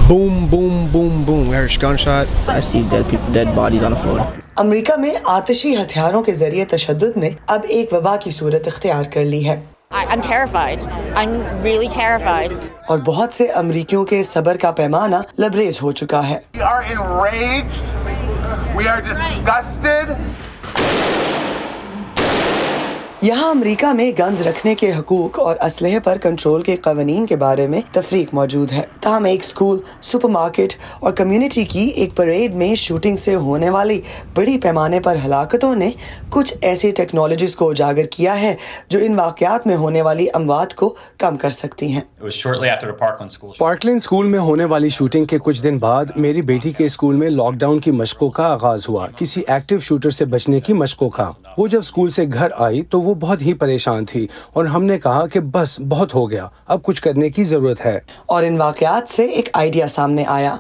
boom, boom, boom, boom. We heard a gunshot. I see dead bodies on the floor. امریکہ میں آتشی ہتھیاروں کے ذریعے تشدد نے اب ایک وبا کی صورت اختیار کر لی ہے. I'm terrified. I'm really terrified. اور بہت سے امریکیوں کے صبر کا پیمانہ لبریز ہو چکا ہے. We are enraged. We are disgusted. یہاں امریکہ میں گنز رکھنے کے حقوق اور اسلحے پر کنٹرول کے قوانین کے بارے میں تفریق موجود ہے. تاہم ایک اسکول، سپر مارکیٹ اور کمیونٹی کی ایک پریڈ میں شوٹنگ سے ہونے والی بڑی پیمانے پر ہلاکتوں نے کچھ ایسی ٹیکنالوجیز کو اجاگر کیا ہے جو ان واقعات میں ہونے والی اموات کو کم کر سکتی ہیں. پارکلینڈ اسکول میں ہونے والی شوٹنگ کے کچھ دن بعد میری بیٹی کے اسکول میں لاک ڈاؤن کی مشقوں کا آغاز ہوا، کسی ایکٹیو شوٹر سے بچنے کی مشقوں کا. وہ جب اسکول سے گھر آئی تو وہ بہت ہی پریشان تھی اور ہم نے کہا کہ بس بہت ہو گیا، اب کچھ کرنے کی ضرورت ہے. اور ان واقعات سے ایک آئیڈیا سامنے آیا.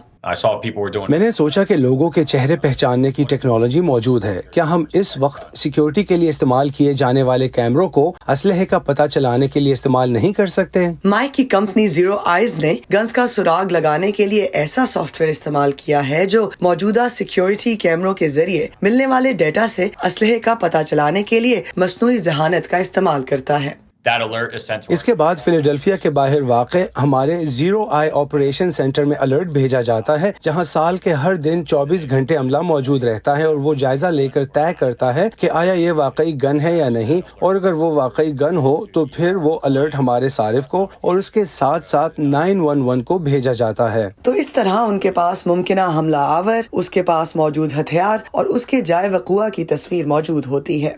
میں نے سوچا کہ لوگوں کے چہرے پہچاننے کی ٹیکنالوجی موجود ہے، کیا ہم اس وقت سیکیورٹی کے لیے استعمال کیے جانے والے کیمروں کو اسلحے کا پتہ چلانے کے لیے استعمال نہیں کر سکتے؟ مائک کی کمپنی زیرو آئیز نے گنز کا سراغ لگانے کے لیے ایسا سافٹ ویئر استعمال کیا ہے جو موجودہ سیکیورٹی کیمروں کے ذریعے ملنے والے ڈیٹا سے اسلحے کا پتہ چلانے کے لیے مصنوعی ذہانت کا استعمال کرتا ہے. اس کے بعد فیلاڈیلفیا کے باہر واقع ہمارے زیرو آئی آپریشن سینٹر میں الرٹ بھیجا جاتا ہے، جہاں سال کے ہر دن 24 گھنٹے عملہ موجود رہتا ہے اور وہ جائزہ لے کر طے کرتا ہے کہ آیا یہ واقعی گن ہے یا نہیں، اور اگر وہ واقعی گن ہو تو پھر وہ الرٹ ہمارے صارف کو اور اس کے ساتھ ساتھ 911 کو بھیجا جاتا ہے. تو اس طرح ان کے پاس ممکنہ حملہ آور، اس کے پاس موجود ہتھیار اور اس کے جائے وقوع کی تصویر موجود ہوتی ہے.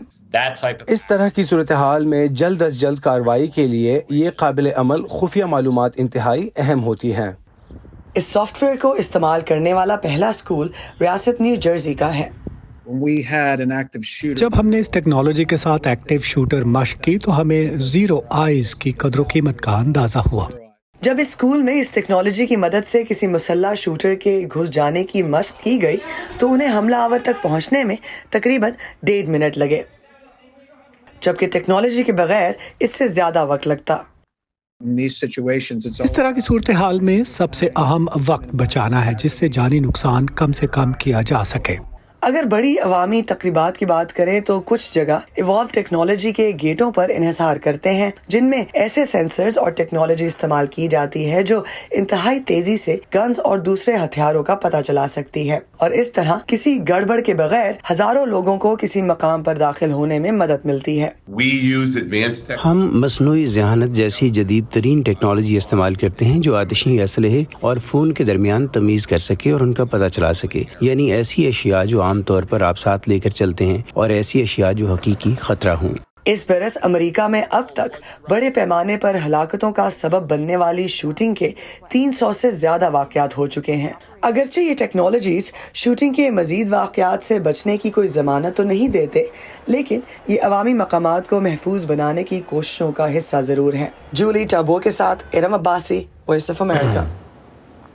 اس طرح کی صورتحال میں جلد از جلد کارروائی کے لیے یہ قابل عمل خفیہ معلومات انتہائی اہم ہوتی ہیں. اس سافٹ ویئر کو استعمال کرنے والا پہلا اسکول ریاست نیو جرسی کا ہے. جب ہم نے اس ٹیکنالوجی کے ساتھ ایکٹیو شوٹر مشق کی تو ہمیں زیرو آئیز کی قدر و قیمت کا اندازہ ہوا. جب اس اسکول میں اس ٹیکنالوجی کی مدد سے کسی مسلح شوٹر کے گھس جانے کی مشق کی گئی تو انہیں حملہ آور تک پہنچنے میں تقریباً 1.5 منٹ لگے، جبکہ ٹیکنالوجی کے بغیر اس سے زیادہ وقت لگتا. اس طرح کی صورتحال میں سب سے اہم وقت بچانا ہے جس سے جانی نقصان کم سے کم کیا جا سکے. اگر بڑی عوامی تقریبات کی بات کریں تو کچھ جگہ ایوالو ٹیکنالوجی کے گیٹوں پر انحصار کرتے ہیں جن میں ایسے سینسرز اور ٹیکنالوجی استعمال کی جاتی ہے جو انتہائی تیزی سے گنز اور دوسرے ہتھیاروں کا پتہ چلا سکتی ہے، اور اس طرح کسی گڑبڑ کے بغیر ہزاروں لوگوں کو کسی مقام پر داخل ہونے میں مدد ملتی ہے. ہم مصنوعی ذہانت جیسی جدید ترین ٹیکنالوجی استعمال کرتے ہیں جو آتشی اسلحے اور فون کے درمیان تمیز کر سکے اور ان کا پتہ چلا سکے، یعنی ایسی اشیاء جو عام طور پر آپ ساتھ لے کر چلتے ہیں اور ایسی اشیاء جو حقیقی خطرہ ہوں. اس برس امریکہ میں اب تک بڑے پیمانے پر ہلاکتوں کا سبب بننے والی شوٹنگ کے 300 سے زیادہ واقعات ہو چکے ہیں. اگرچہ یہ ٹیکنالوجیز شوٹنگ کے مزید واقعات سے بچنے کی کوئی ضمانت تو نہیں دیتے، لیکن یہ عوامی مقامات کو محفوظ بنانے کی کوششوں کا حصہ ضرور ہیں. جولی ٹابو کے ساتھ Iram Abbasi, Voice of America.